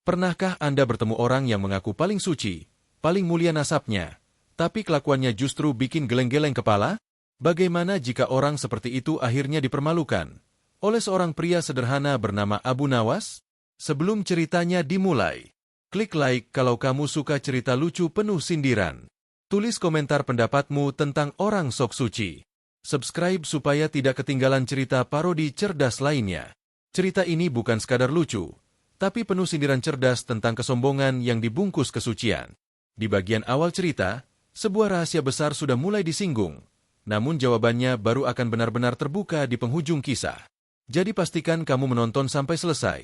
Pernahkah Anda bertemu orang yang mengaku paling suci, paling mulia nasabnya, tapi kelakuannya justru bikin geleng-geleng kepala? Bagaimana jika orang seperti itu akhirnya dipermalukan oleh seorang pria sederhana bernama Abu Nawas? Sebelum ceritanya dimulai, klik like kalau kamu suka cerita lucu penuh sindiran. Tulis komentar pendapatmu tentang orang sok suci. Subscribe supaya tidak ketinggalan cerita parodi cerdas lainnya. Cerita ini bukan sekadar lucu, tapi penuh sindiran cerdas tentang kesombongan yang dibungkus kesucian. Di bagian awal cerita, sebuah rahasia besar sudah mulai disinggung, namun jawabannya baru akan benar-benar terbuka di penghujung kisah. Jadi pastikan kamu menonton sampai selesai,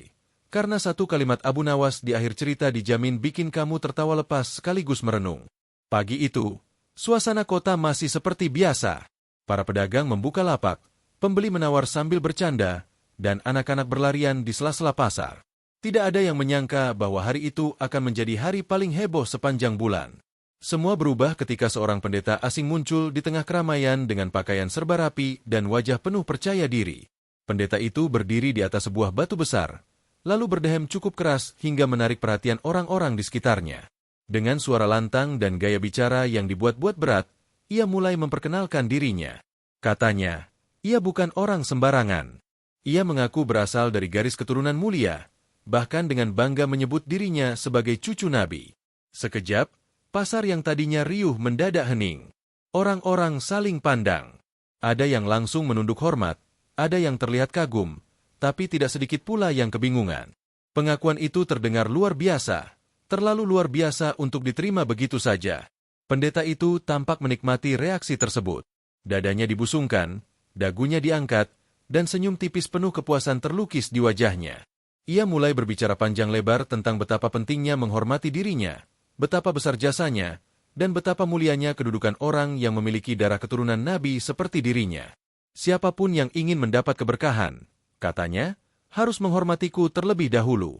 karena satu kalimat Abu Nawas di akhir cerita dijamin bikin kamu tertawa lepas sekaligus merenung. Pagi itu, suasana kota masih seperti biasa. Para pedagang membuka lapak, pembeli menawar sambil bercanda, dan anak-anak berlarian di sela-sela pasar. Tidak ada yang menyangka bahwa hari itu akan menjadi hari paling heboh sepanjang bulan. Semua berubah ketika seorang pendeta asing muncul di tengah keramaian dengan pakaian serba rapi dan wajah penuh percaya diri. Pendeta itu berdiri di atas sebuah batu besar, lalu berdehem cukup keras hingga menarik perhatian orang-orang di sekitarnya. Dengan suara lantang dan gaya bicara yang dibuat-buat berat, ia mulai memperkenalkan dirinya. Katanya, ia bukan orang sembarangan. Ia mengaku berasal dari garis keturunan mulia, bahkan dengan bangga menyebut dirinya sebagai cucu Nabi. Sekejap, pasar yang tadinya riuh mendadak hening. Orang-orang saling pandang. Ada yang langsung menunduk hormat, ada yang terlihat kagum, tapi tidak sedikit pula yang kebingungan. Pengakuan itu terdengar luar biasa, terlalu luar biasa untuk diterima begitu saja. Pendeta itu tampak menikmati reaksi tersebut. Dadanya dibusungkan, dagunya diangkat, dan senyum tipis penuh kepuasan terlukis di wajahnya. Ia mulai berbicara panjang lebar tentang betapa pentingnya menghormati dirinya, betapa besar jasanya, dan betapa mulianya kedudukan orang yang memiliki darah keturunan Nabi seperti dirinya. Siapapun yang ingin mendapat keberkahan, katanya, harus menghormatiku terlebih dahulu.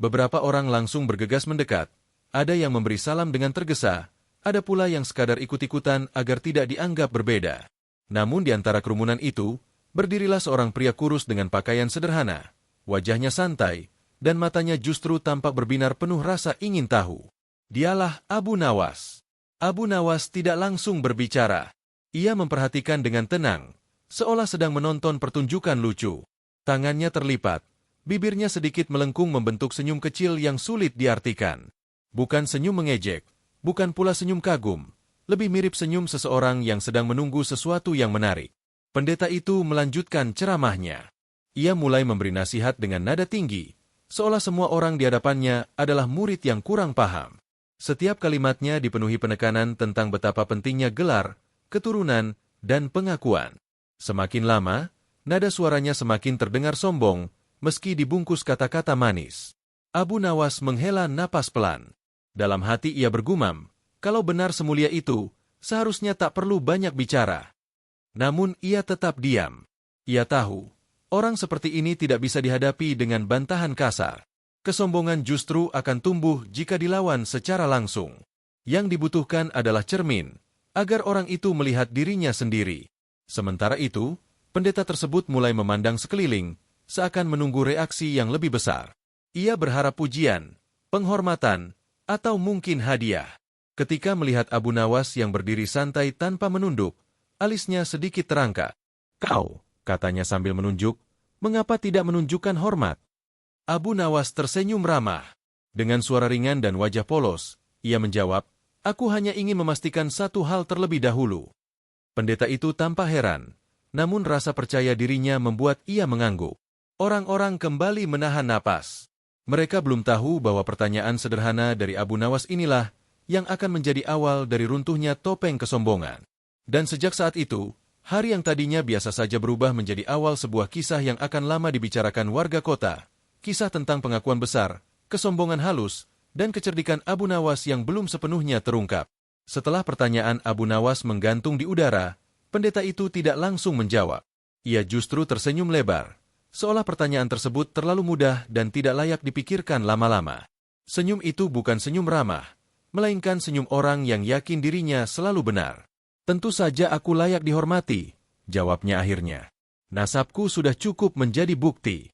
Beberapa orang langsung bergegas mendekat, ada yang memberi salam dengan tergesa, ada pula yang sekadar ikut-ikutan agar tidak dianggap berbeda. Namun di antara kerumunan itu, berdirilah seorang pria kurus dengan pakaian sederhana. Wajahnya santai, dan matanya justru tampak berbinar penuh rasa ingin tahu. Dialah Abu Nawas. Abu Nawas tidak langsung berbicara. Ia memperhatikan dengan tenang, seolah sedang menonton pertunjukan lucu. Tangannya terlipat, bibirnya sedikit melengkung membentuk senyum kecil yang sulit diartikan. Bukan senyum mengejek, bukan pula senyum kagum, lebih mirip senyum seseorang yang sedang menunggu sesuatu yang menarik. Pendeta itu melanjutkan ceramahnya. Ia mulai memberi nasihat dengan nada tinggi, seolah semua orang di hadapannya adalah murid yang kurang paham. Setiap kalimatnya dipenuhi penekanan tentang betapa pentingnya gelar, keturunan, dan pengakuan. Semakin lama, nada suaranya semakin terdengar sombong, meski dibungkus kata-kata manis. Abu Nawas menghela napas pelan. Dalam hati ia bergumam, kalau benar semulia itu, seharusnya tak perlu banyak bicara. Namun ia tetap diam. Ia tahu, orang seperti ini tidak bisa dihadapi dengan bantahan kasar. Kesombongan justru akan tumbuh jika dilawan secara langsung. Yang dibutuhkan adalah cermin, agar orang itu melihat dirinya sendiri. Sementara itu, pendeta tersebut mulai memandang sekeliling, seakan menunggu reaksi yang lebih besar. Ia berharap pujian, penghormatan, atau mungkin hadiah. Ketika melihat Abu Nawas yang berdiri santai tanpa menunduk, alisnya sedikit terangkat. "Kau," katanya sambil menunjuk, "mengapa tidak menunjukkan hormat?" Abu Nawas tersenyum ramah. Dengan suara ringan dan wajah polos, ia menjawab, "Aku hanya ingin memastikan satu hal terlebih dahulu." Pendeta itu tampak heran, namun rasa percaya dirinya membuat ia mengangguk. Orang-orang kembali menahan napas. Mereka belum tahu bahwa pertanyaan sederhana dari Abu Nawas inilah yang akan menjadi awal dari runtuhnya topeng kesombongan. Dan sejak saat itu, hari yang tadinya biasa saja berubah menjadi awal sebuah kisah yang akan lama dibicarakan warga kota. Kisah tentang pengakuan besar, kesombongan halus, dan kecerdikan Abu Nawas yang belum sepenuhnya terungkap. Setelah pertanyaan Abu Nawas menggantung di udara, pendeta itu tidak langsung menjawab. Ia justru tersenyum lebar, seolah pertanyaan tersebut terlalu mudah dan tidak layak dipikirkan lama-lama. Senyum itu bukan senyum ramah, melainkan senyum orang yang yakin dirinya selalu benar. "Tentu saja aku layak dihormati," jawabnya akhirnya. "Nasabku sudah cukup menjadi bukti."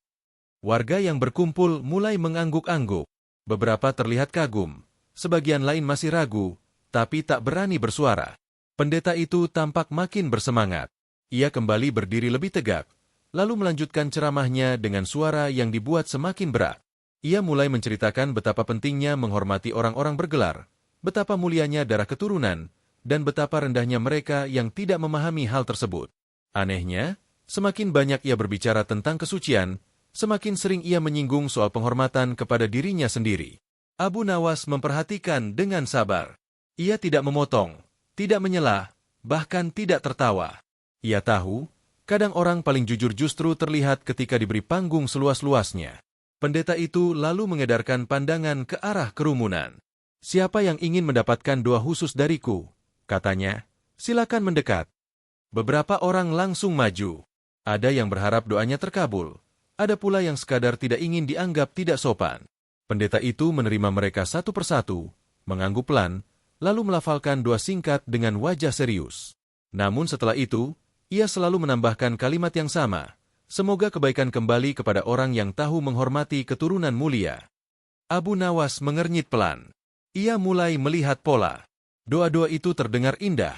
Warga yang berkumpul mulai mengangguk-angguk. Beberapa terlihat kagum, sebagian lain masih ragu, tapi tak berani bersuara. Pendeta itu tampak makin bersemangat. Ia kembali berdiri lebih tegak, lalu melanjutkan ceramahnya dengan suara yang dibuat semakin berat. Ia mulai menceritakan betapa pentingnya menghormati orang-orang bergelar, betapa mulianya darah keturunan, dan betapa rendahnya mereka yang tidak memahami hal tersebut. Anehnya, semakin banyak ia berbicara tentang kesucian, semakin sering ia menyinggung soal penghormatan kepada dirinya sendiri. Abu Nawas memperhatikan dengan sabar. Ia tidak memotong, tidak menyela, bahkan tidak tertawa. Ia tahu, kadang orang paling jujur justru terlihat ketika diberi panggung seluas-luasnya. Pendeta itu lalu mengedarkan pandangan ke arah kerumunan. "Siapa yang ingin mendapatkan doa khusus dariku?" katanya. "Silakan mendekat." Beberapa orang langsung maju. Ada yang berharap doanya terkabul. Ada pula yang sekadar tidak ingin dianggap tidak sopan. Pendeta itu menerima mereka satu persatu, mengangguk pelan, lalu melafalkan doa singkat dengan wajah serius. Namun setelah itu, ia selalu menambahkan kalimat yang sama. Semoga kebaikan kembali kepada orang yang tahu menghormati keturunan mulia. Abu Nawas mengernyit pelan. Ia mulai melihat pola. Doa-doa itu terdengar indah,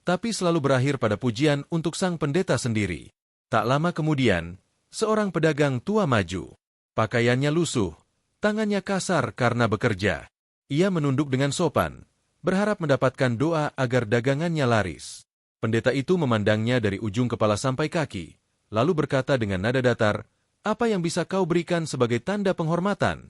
tapi selalu berakhir pada pujian untuk sang pendeta sendiri. Tak lama kemudian, seorang pedagang tua maju. Pakaiannya lusuh, tangannya kasar karena bekerja. Ia menunduk dengan sopan, berharap mendapatkan doa agar dagangannya laris. Pendeta itu memandangnya dari ujung kepala sampai kaki, lalu berkata dengan nada datar, "Apa yang bisa kau berikan sebagai tanda penghormatan?"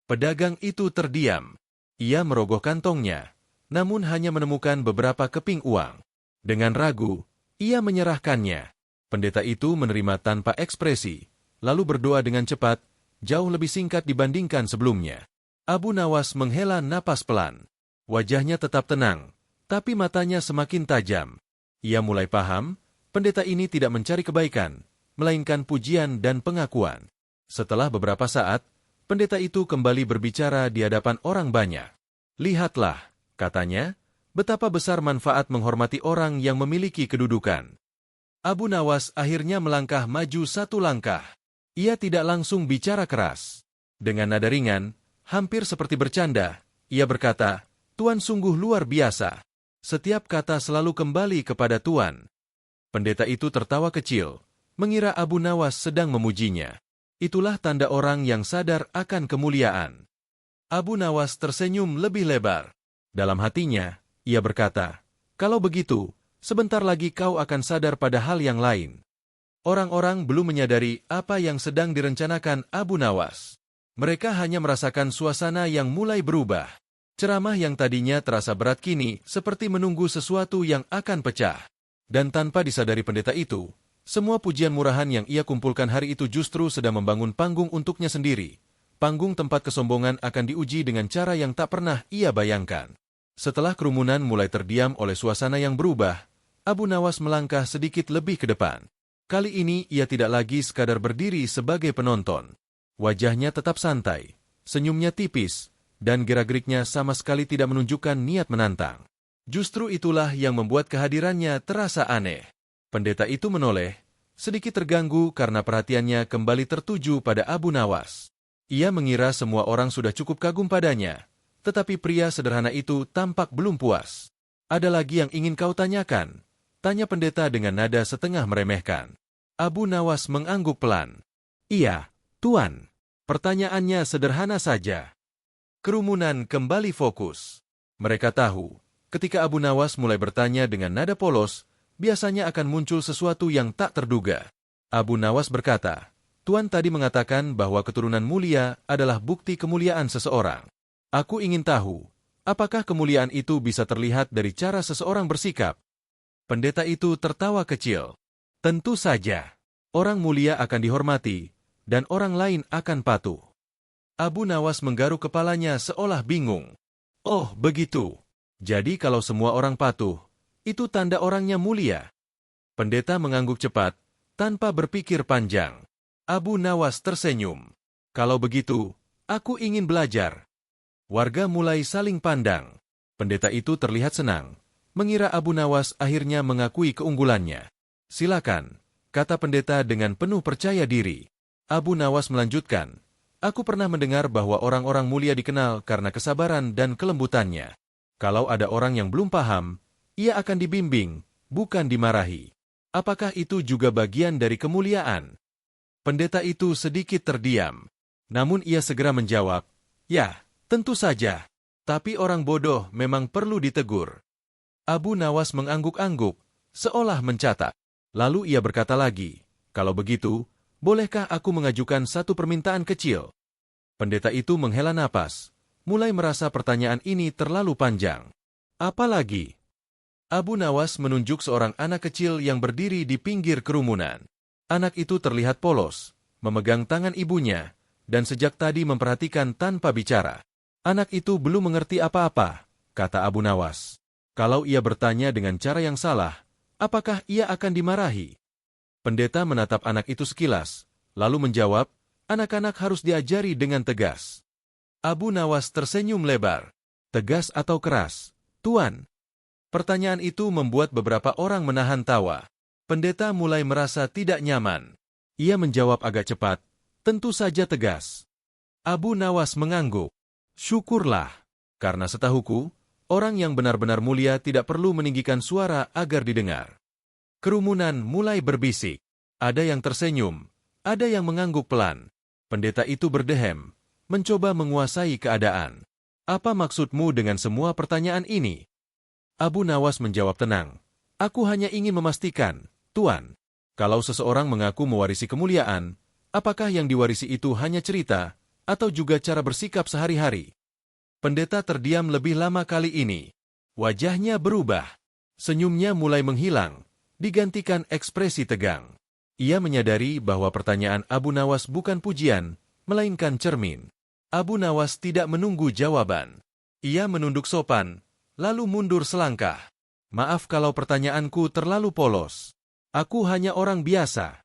Pedagang itu terdiam. Ia merogoh kantongnya, namun hanya menemukan beberapa keping uang. Dengan ragu, ia menyerahkannya. Pendeta itu menerima tanpa ekspresi, lalu berdoa dengan cepat, jauh lebih singkat dibandingkan sebelumnya. Abu Nawas menghela napas pelan. Wajahnya tetap tenang, tapi matanya semakin tajam. Ia mulai paham, pendeta ini tidak mencari kebaikan, melainkan pujian dan pengakuan. Setelah beberapa saat, pendeta itu kembali berbicara di hadapan orang banyak. "Lihatlah," katanya, "betapa besar manfaat menghormati orang yang memiliki kedudukan." Abu Nawas akhirnya melangkah maju satu langkah. Ia tidak langsung bicara keras. Dengan nada ringan, hampir seperti bercanda, ia berkata, "Tuan sungguh luar biasa. Setiap kata selalu kembali kepada Tuan." Pendeta itu tertawa kecil, mengira Abu Nawas sedang memujinya. Itulah tanda orang yang sadar akan kemuliaan. Abu Nawas tersenyum lebih lebar. Dalam hatinya, ia berkata, "Kalau begitu, sebentar lagi kau akan sadar pada hal yang lain." Orang-orang belum menyadari apa yang sedang direncanakan Abu Nawas. Mereka hanya merasakan suasana yang mulai berubah. Ceramah yang tadinya terasa berat kini seperti menunggu sesuatu yang akan pecah. Dan tanpa disadari pendeta itu, semua pujian murahan yang ia kumpulkan hari itu justru sedang membangun panggung untuknya sendiri. Panggung tempat kesombongan akan diuji dengan cara yang tak pernah ia bayangkan. Setelah kerumunan mulai terdiam oleh suasana yang berubah, Abu Nawas melangkah sedikit lebih ke depan. Kali ini ia tidak lagi sekadar berdiri sebagai penonton. Wajahnya tetap santai, senyumnya tipis, dan gerak-geriknya sama sekali tidak menunjukkan niat menantang. Justru itulah yang membuat kehadirannya terasa aneh. Pendeta itu menoleh, sedikit terganggu karena perhatiannya kembali tertuju pada Abu Nawas. Ia mengira semua orang sudah cukup kagum padanya, tetapi pria sederhana itu tampak belum puas. "Ada lagi yang ingin kau tanyakan?" tanya pendeta dengan nada setengah meremehkan. Abu Nawas mengangguk pelan. "Iya, Tuan." Pertanyaannya sederhana saja. Kerumunan kembali fokus. Mereka tahu, ketika Abu Nawas mulai bertanya dengan nada polos, biasanya akan muncul sesuatu yang tak terduga. Abu Nawas berkata, "Tuan tadi mengatakan bahwa keturunan mulia adalah bukti kemuliaan seseorang. Aku ingin tahu, apakah kemuliaan itu bisa terlihat dari cara seseorang bersikap?" Pendeta itu tertawa kecil. "Tentu saja. Orang mulia akan dihormati, dan orang lain akan patuh." Abu Nawas menggaruk kepalanya seolah bingung. "Oh, begitu. Jadi kalau semua orang patuh, itu tanda orangnya mulia?" Pendeta mengangguk cepat, tanpa berpikir panjang. Abu Nawas tersenyum. "Kalau begitu, aku ingin belajar." Warga mulai saling pandang. Pendeta itu terlihat senang, mengira Abu Nawas akhirnya mengakui keunggulannya. "Silakan," kata pendeta dengan penuh percaya diri. Abu Nawas melanjutkan, Aku pernah mendengar bahwa orang-orang mulia dikenal karena kesabaran dan kelembutannya. Kalau ada orang yang belum paham, ia akan dibimbing, bukan dimarahi. Apakah itu juga bagian dari kemuliaan? Pendeta itu sedikit terdiam. Namun ia segera menjawab, "Ya, tentu saja. Tapi orang bodoh memang perlu ditegur." Abu Nawas mengangguk-angguk, seolah mencatat. Lalu ia berkata lagi, "Kalau begitu, bolehkah aku mengajukan satu permintaan kecil?" Pendeta itu menghela napas, mulai merasa pertanyaan ini terlalu panjang. "Apa lagi?" Abu Nawas menunjuk seorang anak kecil yang berdiri di pinggir kerumunan. Anak itu terlihat polos, memegang tangan ibunya, dan sejak tadi memperhatikan tanpa bicara. "Anak itu belum mengerti apa-apa," kata Abu Nawas. "Kalau ia bertanya dengan cara yang salah, apakah ia akan dimarahi?" Pendeta menatap anak itu sekilas, lalu menjawab, "Anak-anak harus diajari dengan tegas." Abu Nawas tersenyum lebar. "Tegas atau keras, Tuan?" Pertanyaan itu membuat beberapa orang menahan tawa. Pendeta mulai merasa tidak nyaman. Ia menjawab agak cepat, "Tentu saja tegas." Abu Nawas mengangguk. "Syukurlah, karena setahuku, orang yang benar-benar mulia tidak perlu meninggikan suara agar didengar." Kerumunan mulai berbisik. Ada yang tersenyum, ada yang mengangguk pelan. Pendeta itu berdehem, mencoba menguasai keadaan. "Apa maksudmu dengan semua pertanyaan ini?" Abu Nawas menjawab tenang, "Aku hanya ingin memastikan, Tuan, kalau seseorang mengaku mewarisi kemuliaan, apakah yang diwarisi itu hanya cerita, atau juga cara bersikap sehari-hari?" Pendeta terdiam lebih lama kali ini. Wajahnya berubah. Senyumnya mulai menghilang, digantikan ekspresi tegang. Ia menyadari bahwa pertanyaan Abu Nawas bukan pujian, melainkan cermin. Abu Nawas tidak menunggu jawaban. Ia menunduk sopan, lalu mundur selangkah. "Maaf kalau pertanyaanku terlalu polos. Aku hanya orang biasa."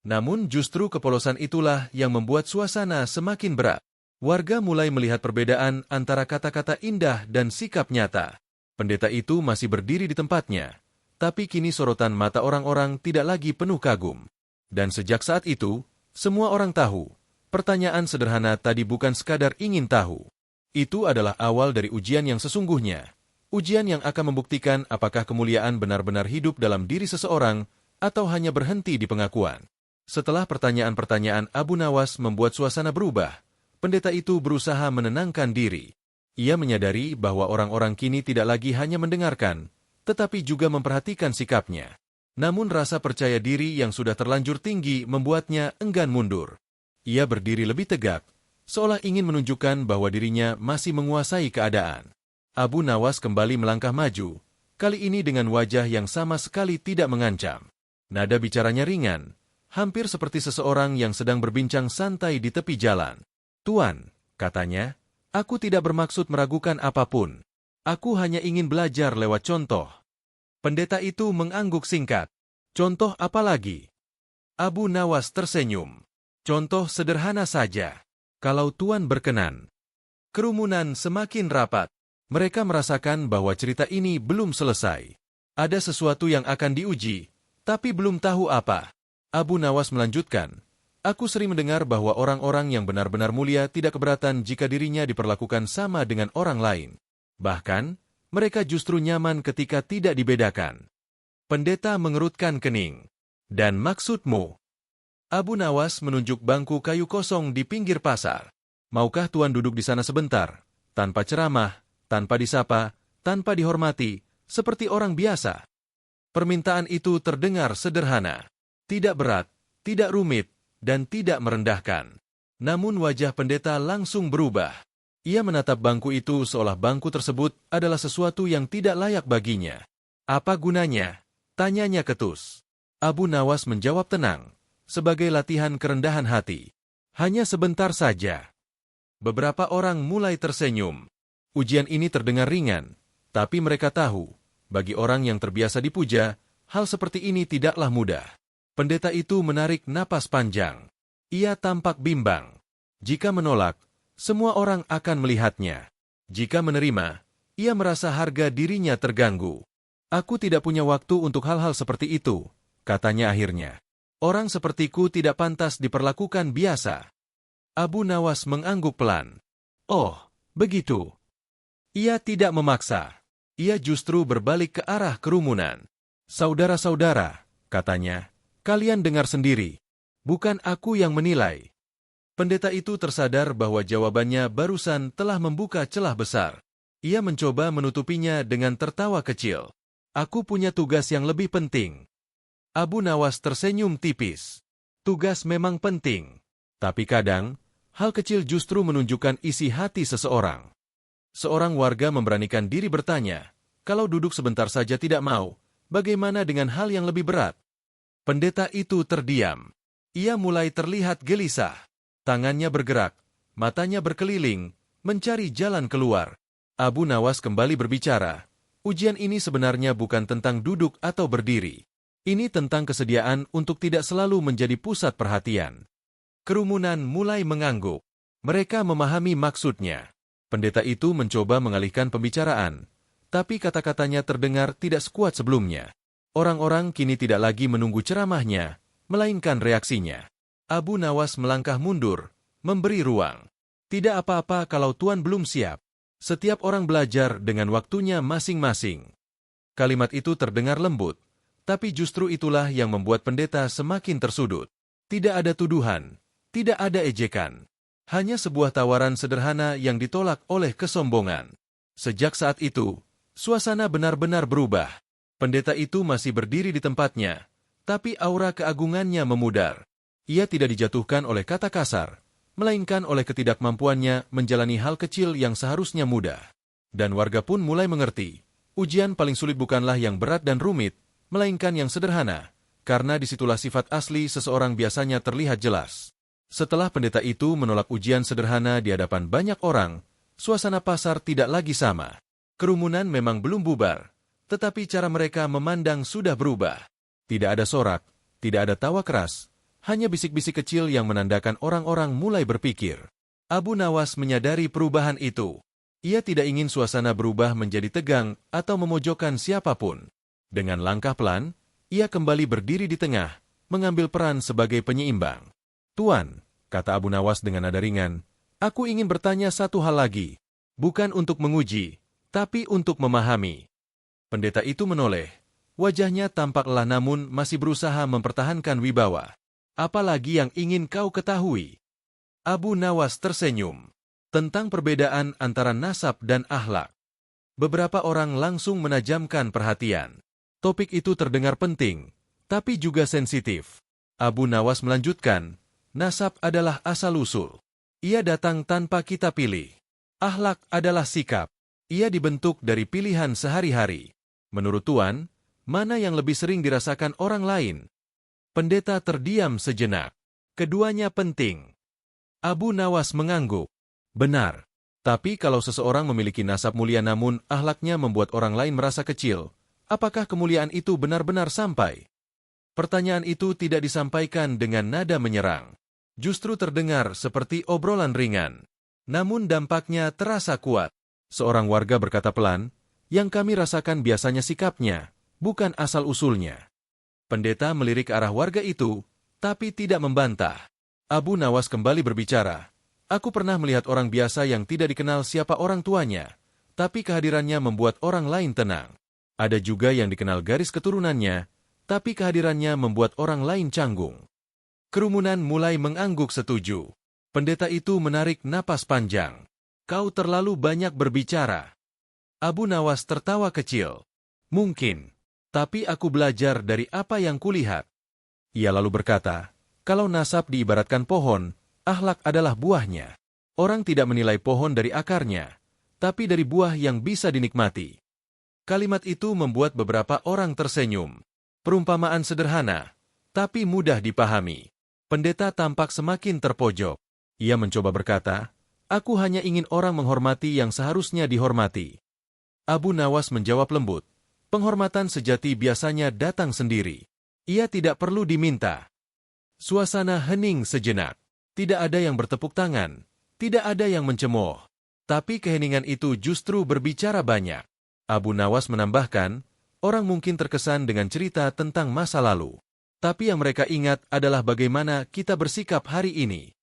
Namun justru kepolosan itulah yang membuat suasana semakin berat. Warga mulai melihat perbedaan antara kata-kata indah dan sikap nyata. Pendeta itu masih berdiri di tempatnya, tapi kini sorotan mata orang-orang tidak lagi penuh kagum. Dan sejak saat itu, semua orang tahu, pertanyaan sederhana tadi bukan sekadar ingin tahu. Itu adalah awal dari ujian yang sesungguhnya. Ujian yang akan membuktikan apakah kemuliaan benar-benar hidup dalam diri seseorang atau hanya berhenti di pengakuan. Setelah pertanyaan-pertanyaan Abu Nawas membuat suasana berubah, pendeta itu berusaha menenangkan diri. Ia menyadari bahwa orang-orang kini tidak lagi hanya mendengarkan, tetapi juga memperhatikan sikapnya. Namun rasa percaya diri yang sudah terlanjur tinggi membuatnya enggan mundur. Ia berdiri lebih tegak, seolah ingin menunjukkan bahwa dirinya masih menguasai keadaan. Abu Nawas kembali melangkah maju, kali ini dengan wajah yang sama sekali tidak mengancam. Nada bicaranya ringan, hampir seperti seseorang yang sedang berbincang santai di tepi jalan. "Tuan," katanya, "aku tidak bermaksud meragukan apapun. Aku hanya ingin belajar lewat contoh." Pendeta itu mengangguk singkat. "Contoh apa lagi?" Abu Nawas tersenyum. "Contoh sederhana saja. Kalau Tuan berkenan." Kerumunan semakin rapat. Mereka merasakan bahwa cerita ini belum selesai. Ada sesuatu yang akan diuji, tapi belum tahu apa. Abu Nawas melanjutkan, "Aku sering mendengar bahwa orang-orang yang benar-benar mulia tidak keberatan jika dirinya diperlakukan sama dengan orang lain. Bahkan, mereka justru nyaman ketika tidak dibedakan." Pendeta mengerutkan kening. "Dan maksudmu?" Abu Nawas menunjuk bangku kayu kosong di pinggir pasar. "Maukah Tuan duduk di sana sebentar, tanpa ceramah, tanpa disapa, tanpa dihormati, seperti orang biasa?" Permintaan itu terdengar sederhana. Tidak berat, tidak rumit, dan tidak merendahkan. Namun wajah pendeta langsung berubah. Ia menatap bangku itu seolah bangku tersebut adalah sesuatu yang tidak layak baginya. "Apa gunanya?" tanyanya ketus. Abu Nawas menjawab tenang, sebagai latihan kerendahan hati. "Hanya sebentar saja." Beberapa orang mulai tersenyum. Ujian ini terdengar ringan, tapi mereka tahu, bagi orang yang terbiasa dipuja, hal seperti ini tidaklah mudah. Pendeta itu menarik napas panjang. Ia tampak bimbang. Jika menolak, semua orang akan melihatnya. Jika menerima, ia merasa harga dirinya terganggu. "Aku tidak punya waktu untuk hal-hal seperti itu," katanya akhirnya. "Orang sepertiku tidak pantas diperlakukan biasa." Abu Nawas mengangguk pelan. Oh, begitu. Ia tidak memaksa. Ia justru berbalik ke arah kerumunan. Saudara-saudara, katanya, kalian dengar sendiri. Bukan aku yang menilai. Pendeta itu tersadar bahwa jawabannya barusan telah membuka celah besar. Ia mencoba menutupinya dengan tertawa kecil. Aku punya tugas yang lebih penting. Abu Nawas tersenyum tipis. Tugas memang penting. Tapi kadang, hal kecil justru menunjukkan isi hati seseorang. Seorang warga memberanikan diri bertanya, kalau duduk sebentar saja tidak mau, bagaimana dengan hal yang lebih berat? Pendeta itu terdiam. Ia mulai terlihat gelisah. Tangannya bergerak, matanya berkeliling, mencari jalan keluar. Abu Nawas kembali berbicara. Ujian ini sebenarnya bukan tentang duduk atau berdiri. Ini tentang kesediaan untuk tidak selalu menjadi pusat perhatian. Kerumunan mulai mengangguk. Mereka memahami maksudnya. Pendeta itu mencoba mengalihkan pembicaraan, tapi kata-katanya terdengar tidak sekuat sebelumnya. Orang-orang kini tidak lagi menunggu ceramahnya, melainkan reaksinya. Abu Nawas melangkah mundur, memberi ruang. Tidak apa-apa kalau Tuan belum siap. Setiap orang belajar dengan waktunya masing-masing. Kalimat itu terdengar lembut, tapi justru itulah yang membuat pendeta semakin tersudut. Tidak ada tuduhan, tidak ada ejekan. Hanya sebuah tawaran sederhana yang ditolak oleh kesombongan. Sejak saat itu, suasana benar-benar berubah. Pendeta itu masih berdiri di tempatnya, tapi aura keagungannya memudar. Ia tidak dijatuhkan oleh kata kasar, melainkan oleh ketidakmampuannya menjalani hal kecil yang seharusnya mudah. Dan warga pun mulai mengerti, ujian paling sulit bukanlah yang berat dan rumit, melainkan yang sederhana, karena disitulah sifat asli seseorang biasanya terlihat jelas. Setelah pendeta itu menolak ujian sederhana di hadapan banyak orang, suasana pasar tidak lagi sama. Kerumunan memang belum bubar, tetapi cara mereka memandang sudah berubah. Tidak ada sorak, tidak ada tawa keras, hanya bisik-bisik kecil yang menandakan orang-orang mulai berpikir. Abu Nawas menyadari perubahan itu. Ia tidak ingin suasana berubah menjadi tegang atau memojokkan siapapun. Dengan langkah pelan, ia kembali berdiri di tengah, mengambil peran sebagai penyeimbang. Tuan, kata Abu Nawas dengan nada ringan, aku ingin bertanya satu hal lagi. Bukan untuk menguji, tapi untuk memahami. Pendeta itu menoleh. Wajahnya tampak lelah namun masih berusaha mempertahankan wibawa. Apalagi yang ingin kau ketahui? Abu Nawas tersenyum. Tentang perbedaan antara nasab dan akhlak. Beberapa orang langsung menajamkan perhatian. Topik itu terdengar penting, tapi juga sensitif. Abu Nawas melanjutkan, nasab adalah asal-usul. Ia datang tanpa kita pilih. Akhlak adalah sikap. Ia dibentuk dari pilihan sehari-hari. Menurut Tuan, mana yang lebih sering dirasakan orang lain? Pendeta terdiam sejenak. Keduanya penting. Abu Nawas mengangguk. Benar. Tapi kalau seseorang memiliki nasab mulia namun akhlaknya membuat orang lain merasa kecil, apakah kemuliaan itu benar-benar sampai? Pertanyaan itu tidak disampaikan dengan nada menyerang. Justru terdengar seperti obrolan ringan. Namun dampaknya terasa kuat. Seorang warga berkata pelan, yang kami rasakan biasanya sikapnya, bukan asal-usulnya. Pendeta melirik ke arah warga itu, tapi tidak membantah. Abu Nawas kembali berbicara. Aku pernah melihat orang biasa yang tidak dikenal siapa orang tuanya, tapi kehadirannya membuat orang lain tenang. Ada juga yang dikenal garis keturunannya, tapi kehadirannya membuat orang lain canggung. Kerumunan mulai mengangguk setuju. Pendeta itu menarik napas panjang. Kau terlalu banyak berbicara. Abu Nawas tertawa kecil. Mungkin. Tapi aku belajar dari apa yang kulihat. Ia lalu berkata, kalau nasab diibaratkan pohon, akhlak adalah buahnya. Orang tidak menilai pohon dari akarnya, tapi dari buah yang bisa dinikmati. Kalimat itu membuat beberapa orang tersenyum. Perumpamaan sederhana, tapi mudah dipahami. Pendeta tampak semakin terpojok. Ia mencoba berkata, aku hanya ingin orang menghormati yang seharusnya dihormati. Abu Nawas menjawab lembut. Penghormatan sejati biasanya datang sendiri. Ia tidak perlu diminta. Suasana hening sejenak. Tidak ada yang bertepuk tangan. Tidak ada yang mencemooh. Tapi keheningan itu justru berbicara banyak. Abu Nawas menambahkan, orang mungkin terkesan dengan cerita tentang masa lalu. Tapi yang mereka ingat adalah bagaimana kita bersikap hari ini.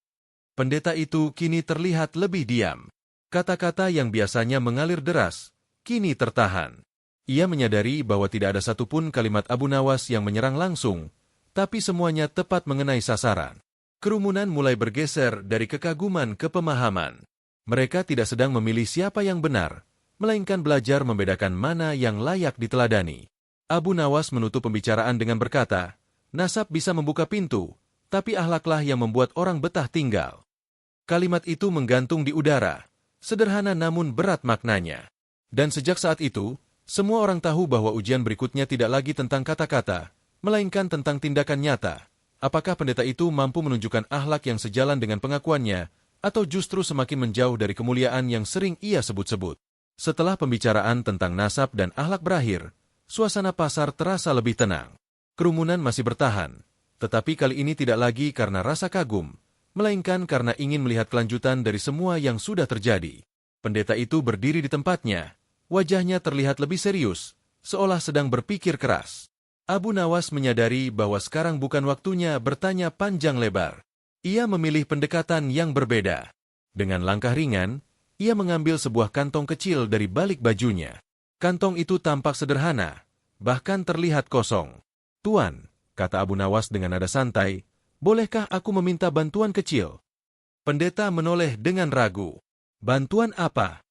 Pendeta itu kini terlihat lebih diam. Kata-kata yang biasanya mengalir deras, kini tertahan. Ia menyadari bahwa tidak ada satupun kalimat Abu Nawas yang menyerang langsung, tapi semuanya tepat mengenai sasaran. Kerumunan mulai bergeser dari kekaguman ke pemahaman. Mereka tidak sedang memilih siapa yang benar, melainkan belajar membedakan mana yang layak diteladani. Abu Nawas menutup pembicaraan dengan berkata, "Nasab bisa membuka pintu, tapi akhlaklah yang membuat orang betah tinggal." Kalimat itu menggantung di udara, sederhana namun berat maknanya. Dan sejak saat itu, semua orang tahu bahwa ujian berikutnya tidak lagi tentang kata-kata, melainkan tentang tindakan nyata. Apakah pendeta itu mampu menunjukkan akhlak yang sejalan dengan pengakuannya, atau justru semakin menjauh dari kemuliaan yang sering ia sebut-sebut? Setelah pembicaraan tentang nasab dan akhlak berakhir, suasana pasar terasa lebih tenang. Kerumunan masih bertahan, tetapi kali ini tidak lagi karena rasa kagum, melainkan karena ingin melihat kelanjutan dari semua yang sudah terjadi. Pendeta itu berdiri di tempatnya, wajahnya terlihat lebih serius, seolah sedang berpikir keras. Abu Nawas menyadari bahwa sekarang bukan waktunya bertanya panjang lebar. Ia memilih pendekatan yang berbeda. Dengan langkah ringan, ia mengambil sebuah kantong kecil dari balik bajunya. Kantong itu tampak sederhana, bahkan terlihat kosong. "Tuan," kata Abu Nawas dengan nada santai, "bolehkah aku meminta bantuan kecil?" Pendeta menoleh dengan ragu. "Bantuan apa?"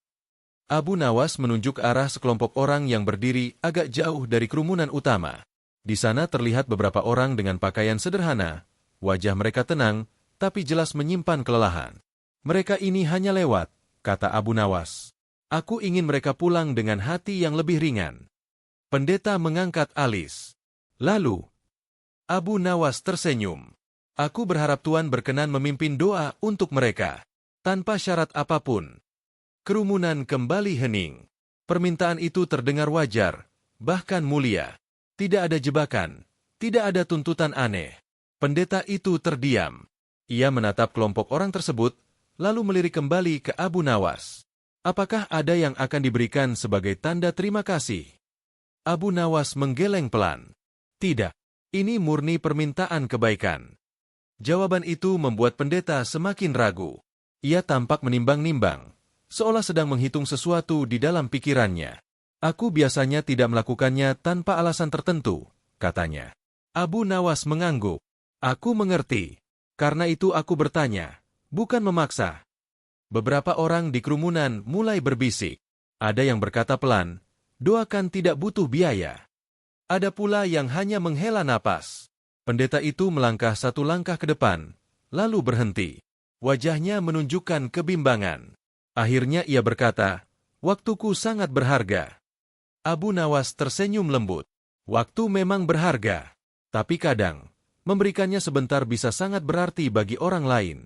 Abu Nawas menunjuk arah sekelompok orang yang berdiri agak jauh dari kerumunan utama. Di sana terlihat beberapa orang dengan pakaian sederhana, wajah mereka tenang, tapi jelas menyimpan kelelahan. "Mereka ini hanya lewat," kata Abu Nawas. "Aku ingin mereka pulang dengan hati yang lebih ringan." Pendeta mengangkat alis. Lalu, Abu Nawas tersenyum. "Aku berharap Tuan berkenan memimpin doa untuk mereka, tanpa syarat apapun." Kerumunan kembali hening. Permintaan itu terdengar wajar, bahkan mulia. Tidak ada jebakan, tidak ada tuntutan aneh. Pendeta itu terdiam. Ia menatap kelompok orang tersebut, lalu melirik kembali ke Abu Nawas. "Apakah ada yang akan diberikan sebagai tanda terima kasih?" Abu Nawas menggeleng pelan. "Tidak, ini murni permintaan kebaikan." Jawaban itu membuat pendeta semakin ragu. Ia tampak menimbang-nimbang, seolah sedang menghitung sesuatu di dalam pikirannya. "Aku biasanya tidak melakukannya tanpa alasan tertentu," katanya. Abu Nawas mengangguk. "Aku mengerti. Karena itu aku bertanya, bukan memaksa." Beberapa orang di kerumunan mulai berbisik. Ada yang berkata pelan, "Doakan tidak butuh biaya." Ada pula yang hanya menghela napas. Pendeta itu melangkah satu langkah ke depan, lalu berhenti. Wajahnya menunjukkan kebimbangan. Akhirnya ia berkata, "Waktuku sangat berharga." Abu Nawas tersenyum lembut. "Waktu memang berharga, tapi kadang, memberikannya sebentar bisa sangat berarti bagi orang lain."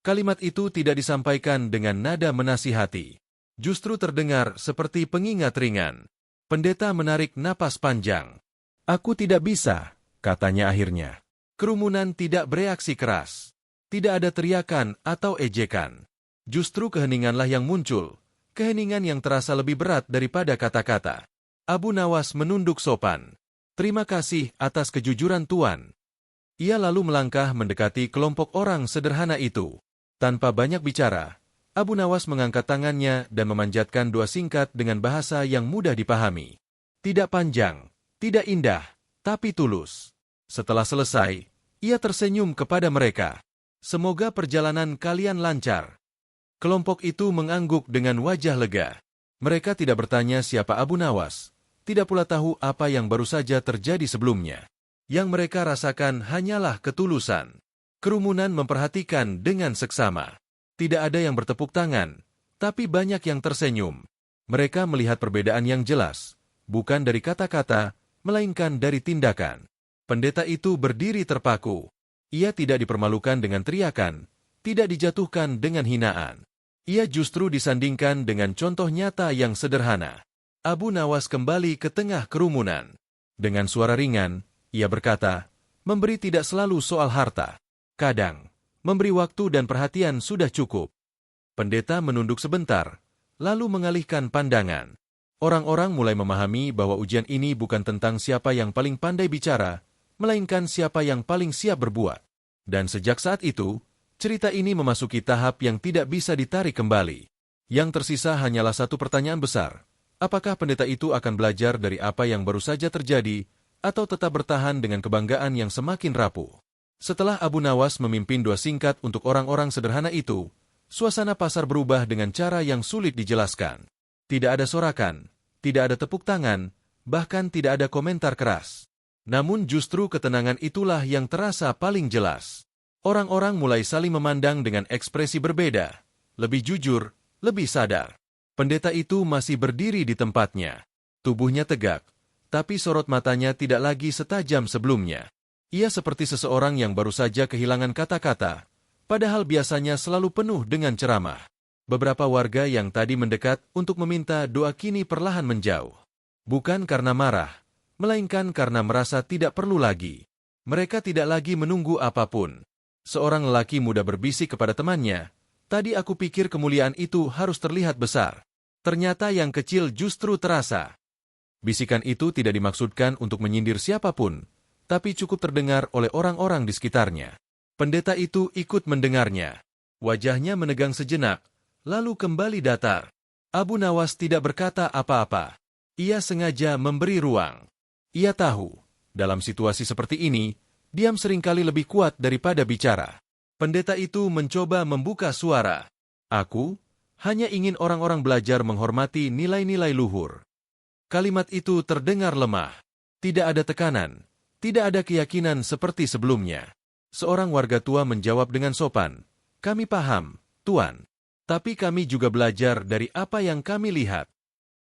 Kalimat itu tidak disampaikan dengan nada menasihati. Justru terdengar seperti pengingat ringan. Pendeta menarik napas panjang. "Aku tidak bisa," katanya akhirnya. Kerumunan tidak bereaksi keras. Tidak ada teriakan atau ejekan. Justru keheninganlah yang muncul. Keheningan yang terasa lebih berat daripada kata-kata. Abu Nawas menunduk sopan. "Terima kasih atas kejujuran Tuan." Ia lalu melangkah mendekati kelompok orang sederhana itu. Tanpa banyak bicara, Abu Nawas mengangkat tangannya dan memanjatkan doa singkat dengan bahasa yang mudah dipahami. Tidak panjang, tidak indah, tapi tulus. Setelah selesai, ia tersenyum kepada mereka. "Semoga perjalanan kalian lancar." Kelompok itu mengangguk dengan wajah lega. Mereka tidak bertanya siapa Abu Nawas, tidak pula tahu apa yang baru saja terjadi sebelumnya. Yang mereka rasakan hanyalah ketulusan. Kerumunan memperhatikan dengan seksama. Tidak ada yang bertepuk tangan, tapi banyak yang tersenyum. Mereka melihat perbedaan yang jelas, bukan dari kata-kata, melainkan dari tindakan. Pendeta itu berdiri terpaku. Ia tidak dipermalukan dengan teriakan, tidak dijatuhkan dengan hinaan. Ia justru disandingkan dengan contoh nyata yang sederhana. Abu Nawas kembali ke tengah kerumunan. Dengan suara ringan, ia berkata, "Memberi tidak selalu soal harta. Kadang, memberi waktu dan perhatian sudah cukup." Pendeta menunduk sebentar, lalu mengalihkan pandangan. Orang-orang mulai memahami bahwa ujian ini bukan tentang siapa yang paling pandai bicara, melainkan siapa yang paling siap berbuat. Dan sejak saat itu, Cerita ini memasuki tahap yang tidak bisa ditarik kembali. Yang tersisa hanyalah satu pertanyaan besar. Apakah pendeta itu akan belajar dari apa yang baru saja terjadi, atau tetap bertahan dengan kebanggaan yang semakin rapuh? Setelah Abu Nawas memimpin doa singkat untuk orang-orang sederhana itu, suasana pasar berubah dengan cara yang sulit dijelaskan. Tidak ada sorakan, tidak ada tepuk tangan, bahkan tidak ada komentar keras. Namun justru ketenangan itulah yang terasa paling jelas. Orang-orang mulai saling memandang dengan ekspresi berbeda, lebih jujur, lebih sadar. Pendeta itu masih berdiri di tempatnya. Tubuhnya tegak, tapi sorot matanya tidak lagi setajam sebelumnya. Ia seperti seseorang yang baru saja kehilangan kata-kata, padahal biasanya selalu penuh dengan ceramah. Beberapa warga yang tadi mendekat untuk meminta doa kini perlahan menjauh. Bukan karena marah, melainkan karena merasa tidak perlu lagi. Mereka tidak lagi menunggu apapun. Seorang lelaki muda berbisik kepada temannya, "Tadi aku pikir kemuliaan itu harus terlihat besar. Ternyata yang kecil justru terasa." Bisikan itu tidak dimaksudkan untuk menyindir siapapun, tapi cukup terdengar oleh orang-orang di sekitarnya. Pendeta itu ikut mendengarnya. Wajahnya menegang sejenak, lalu kembali datar. Abu Nawas tidak berkata apa-apa. Ia sengaja memberi ruang. Ia tahu, dalam situasi seperti ini, diam seringkali lebih kuat daripada bicara. Pendeta itu mencoba membuka suara. "Aku hanya ingin orang-orang belajar menghormati nilai-nilai luhur." Kalimat itu terdengar lemah. Tidak ada tekanan, tidak ada keyakinan seperti sebelumnya. Seorang warga tua menjawab dengan sopan, "Kami paham, Tuan. Tapi kami juga belajar dari apa yang kami lihat."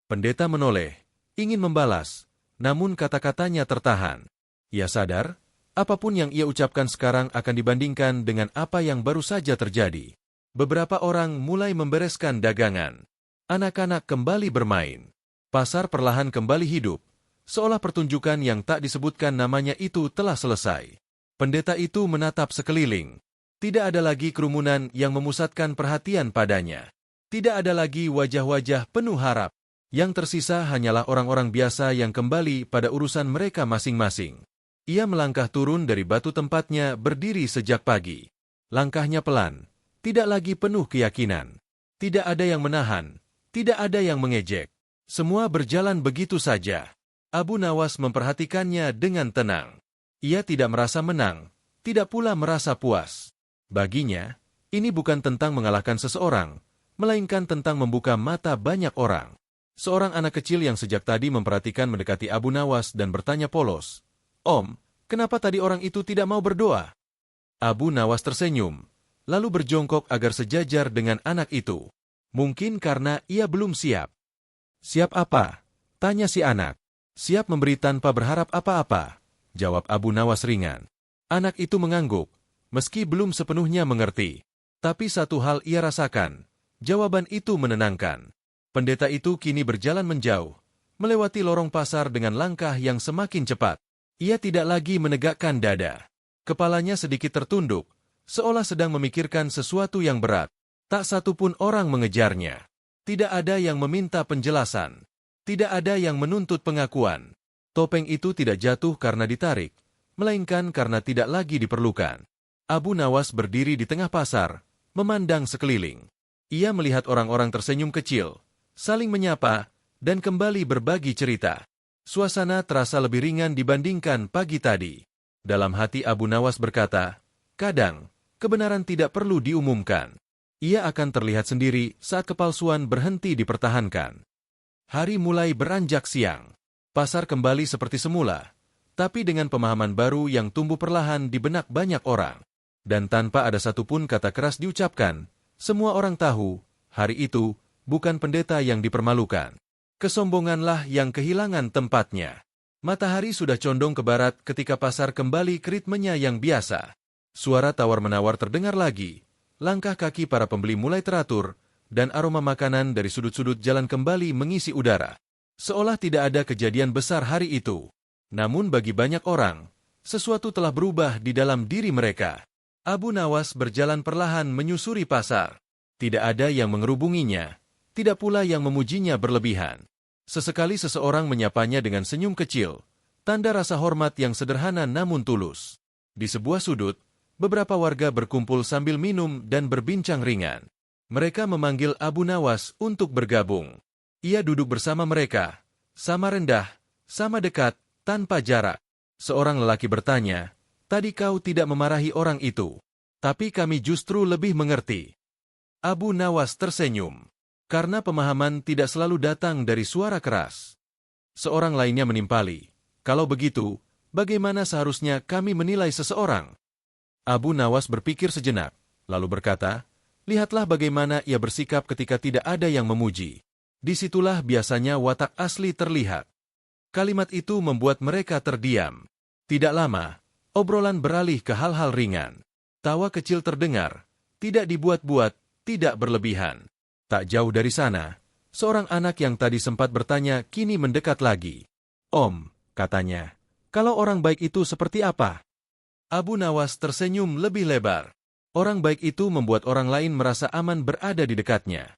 Pendeta menoleh, ingin membalas, namun kata-katanya tertahan. Ia sadar, apapun yang ia ucapkan sekarang akan dibandingkan dengan apa yang baru saja terjadi. Beberapa orang mulai membereskan dagangan. Anak-anak kembali bermain. Pasar perlahan kembali hidup, seolah pertunjukan yang tak disebutkan namanya itu telah selesai. Pendeta itu menatap sekeliling. Tidak ada lagi kerumunan yang memusatkan perhatian padanya. Tidak ada lagi wajah-wajah penuh harap. Yang tersisa hanyalah orang-orang biasa yang kembali pada urusan mereka masing-masing. Ia melangkah turun dari batu tempatnya berdiri sejak pagi. Langkahnya pelan, tidak lagi penuh keyakinan. Tidak ada yang menahan, tidak ada yang mengejek. Semua berjalan begitu saja. Abu Nawas memperhatikannya dengan tenang. Ia tidak merasa menang, tidak pula merasa puas. Baginya, ini bukan tentang mengalahkan seseorang, melainkan tentang membuka mata banyak orang. Seorang anak kecil yang sejak tadi memperhatikan mendekati Abu Nawas dan bertanya polos, "Om, kenapa tadi orang itu tidak mau berdoa?" Abu Nawas tersenyum, lalu berjongkok agar sejajar dengan anak itu. Mungkin karena ia belum siap. "Siap apa?" tanya si anak. "Siap memberi tanpa berharap apa-apa," jawab Abu Nawas ringan. Anak itu mengangguk, meski belum sepenuhnya mengerti. Tapi satu hal ia rasakan, jawaban itu menenangkan. Pendeta itu kini berjalan menjauh, melewati lorong pasar dengan langkah yang semakin cepat. Ia tidak lagi menegakkan dada. Kepalanya sedikit tertunduk, seolah sedang memikirkan sesuatu yang berat. Tak satu pun orang mengejarnya. Tidak ada yang meminta penjelasan. Tidak ada yang menuntut pengakuan. Topeng itu tidak jatuh karena ditarik, melainkan karena tidak lagi diperlukan. Abu Nawas berdiri di tengah pasar, memandang sekeliling. Ia melihat orang-orang tersenyum kecil, saling menyapa, dan kembali berbagi cerita. Suasana terasa lebih ringan dibandingkan pagi tadi. Dalam hati Abu Nawas berkata, "Kadang, kebenaran tidak perlu diumumkan. Ia akan terlihat sendiri saat kepalsuan berhenti dipertahankan." Hari mulai beranjak siang. Pasar kembali seperti semula, tapi dengan pemahaman baru yang tumbuh perlahan di benak banyak orang. Dan tanpa ada satupun kata keras diucapkan, semua orang tahu, hari itu bukan pendeta yang dipermalukan. Kesombonganlah yang kehilangan tempatnya. Matahari sudah condong ke barat ketika pasar kembali ke ritmenya yang biasa. Suara tawar-menawar terdengar lagi. Langkah kaki para pembeli mulai teratur, dan aroma makanan dari sudut-sudut jalan kembali mengisi udara. Seolah tidak ada kejadian besar hari itu. Namun bagi banyak orang, sesuatu telah berubah di dalam diri mereka. Abu Nawas berjalan perlahan menyusuri pasar. Tidak ada yang mengerubunginya, tidak pula yang memujinya berlebihan. Sesekali seseorang menyapanya dengan senyum kecil, tanda rasa hormat yang sederhana namun tulus. Di sebuah sudut, beberapa warga berkumpul sambil minum dan berbincang ringan. Mereka memanggil Abu Nawas untuk bergabung. Ia duduk bersama mereka, sama rendah, sama dekat, tanpa jarak. Seorang lelaki bertanya, "Tadi kau tidak memarahi orang itu, tapi kami justru lebih mengerti." Abu Nawas tersenyum, karena pemahaman tidak selalu datang dari suara keras. Seorang lainnya menimpali, "Kalau begitu, bagaimana seharusnya kami menilai seseorang?" Abu Nawas berpikir sejenak, lalu berkata, "Lihatlah bagaimana ia bersikap ketika tidak ada yang memuji. Disitulah biasanya watak asli terlihat." Kalimat itu membuat mereka terdiam. Tidak lama, obrolan beralih ke hal-hal ringan. Tawa kecil terdengar, tidak dibuat-buat, tidak berlebihan. Tak jauh dari sana, seorang anak yang tadi sempat bertanya kini mendekat lagi. "Om," katanya, "kalau orang baik itu seperti apa?" Abu Nawas tersenyum lebih lebar. Orang baik itu membuat orang lain merasa aman berada di dekatnya.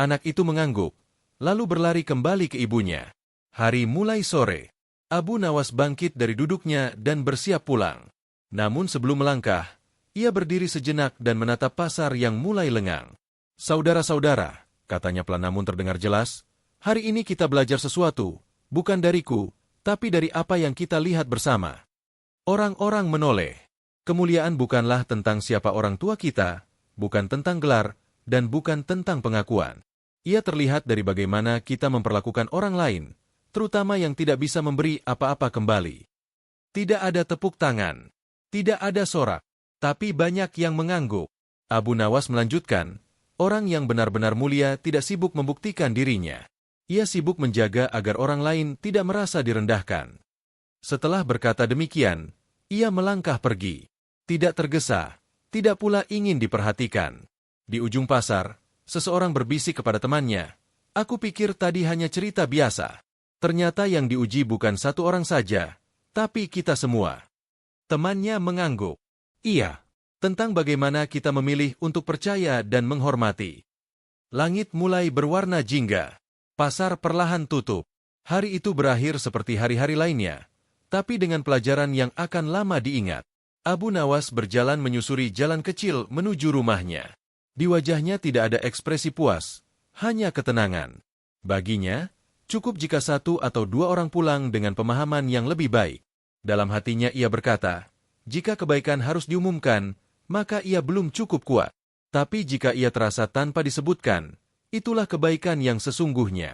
Anak itu mengangguk, lalu berlari kembali ke ibunya. Hari mulai sore. Abu Nawas bangkit dari duduknya dan bersiap pulang. Namun sebelum melangkah, ia berdiri sejenak dan menatap pasar yang mulai lengang. "Saudara-saudara," katanya pelan namun terdengar jelas, "hari ini kita belajar sesuatu, bukan dariku, tapi dari apa yang kita lihat bersama." Orang-orang menoleh. Kemuliaan bukanlah tentang siapa orang tua kita, bukan tentang gelar, dan bukan tentang pengakuan. Ia terlihat dari bagaimana kita memperlakukan orang lain, terutama yang tidak bisa memberi apa-apa kembali. Tidak ada tepuk tangan, tidak ada sorak, tapi banyak yang mengangguk. Abu Nawas melanjutkan, orang yang benar-benar mulia tidak sibuk membuktikan dirinya. Ia sibuk menjaga agar orang lain tidak merasa direndahkan. Setelah berkata demikian, ia melangkah pergi. Tidak tergesa, tidak pula ingin diperhatikan. Di ujung pasar, seseorang berbisik kepada temannya, "Aku pikir tadi hanya cerita biasa. Ternyata yang diuji bukan satu orang saja, tapi kita semua." Temannya mengangguk. "Iya, tentang bagaimana kita memilih untuk percaya dan menghormati." Langit mulai berwarna jingga. Pasar perlahan tutup. Hari itu berakhir seperti hari-hari lainnya, tapi dengan pelajaran yang akan lama diingat. Abu Nawas berjalan menyusuri jalan kecil menuju rumahnya. Di wajahnya tidak ada ekspresi puas, hanya ketenangan. Baginya, cukup jika satu atau dua orang pulang dengan pemahaman yang lebih baik. Dalam hatinya ia berkata, jika kebaikan harus diumumkan, maka ia belum cukup kuat. Tapi jika ia terasa tanpa disebutkan, itulah kebaikan yang sesungguhnya.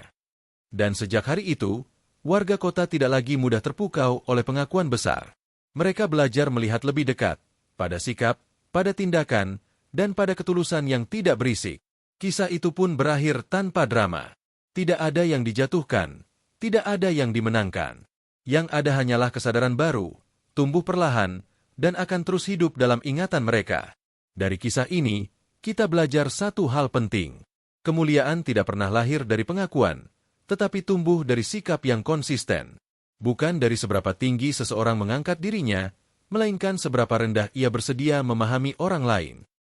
Dan sejak hari itu, warga kota tidak lagi mudah terpukau oleh pengakuan besar. Mereka belajar melihat lebih dekat, pada sikap, pada tindakan, dan pada ketulusan yang tidak berisik. Kisah itu pun berakhir tanpa drama. Tidak ada yang dijatuhkan, tidak ada yang dimenangkan. Yang ada hanyalah kesadaran baru, tumbuh perlahan, dan akan terus hidup dalam ingatan mereka. Dari kisah ini, kita belajar satu hal penting. Kemuliaan tidak pernah lahir dari pengakuan, tetapi tumbuh dari sikap yang konsisten. Bukan dari seberapa tinggi seseorang mengangkat dirinya, melainkan seberapa rendah ia bersedia memahami orang lain.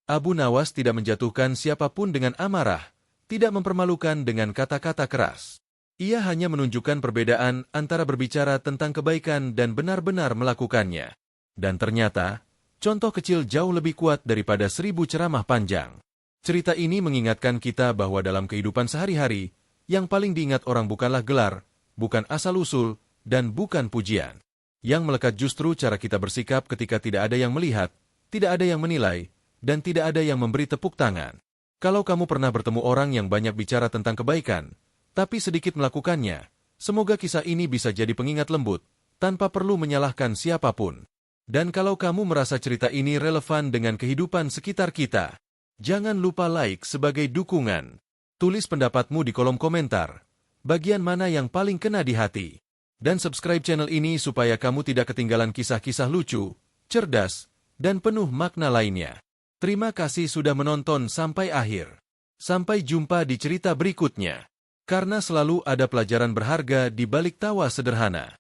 Abu Nawas tidak menjatuhkan siapapun dengan amarah, tidak mempermalukan dengan kata-kata keras. Ia hanya menunjukkan perbedaan antara berbicara tentang kebaikan dan benar-benar melakukannya. Dan ternyata, contoh kecil jauh lebih kuat daripada 1000 ceramah panjang. Cerita ini mengingatkan kita bahwa dalam kehidupan sehari-hari, yang paling diingat orang bukanlah gelar, bukan asal-usul, dan bukan pujian. Yang melekat justru cara kita bersikap ketika tidak ada yang melihat, tidak ada yang menilai, dan tidak ada yang memberi tepuk tangan. Kalau kamu pernah bertemu orang yang banyak bicara tentang kebaikan, tapi sedikit melakukannya, semoga kisah ini bisa jadi pengingat lembut, tanpa perlu menyalahkan siapapun. Dan kalau kamu merasa cerita ini relevan dengan kehidupan sekitar kita, jangan lupa like sebagai dukungan. Tulis pendapatmu di kolom komentar, bagian mana yang paling kena di hati. Dan subscribe channel ini supaya kamu tidak ketinggalan kisah-kisah lucu, cerdas, dan penuh makna lainnya. Terima kasih sudah menonton sampai akhir. Sampai jumpa di cerita berikutnya. Karena selalu ada pelajaran berharga di balik tawa sederhana.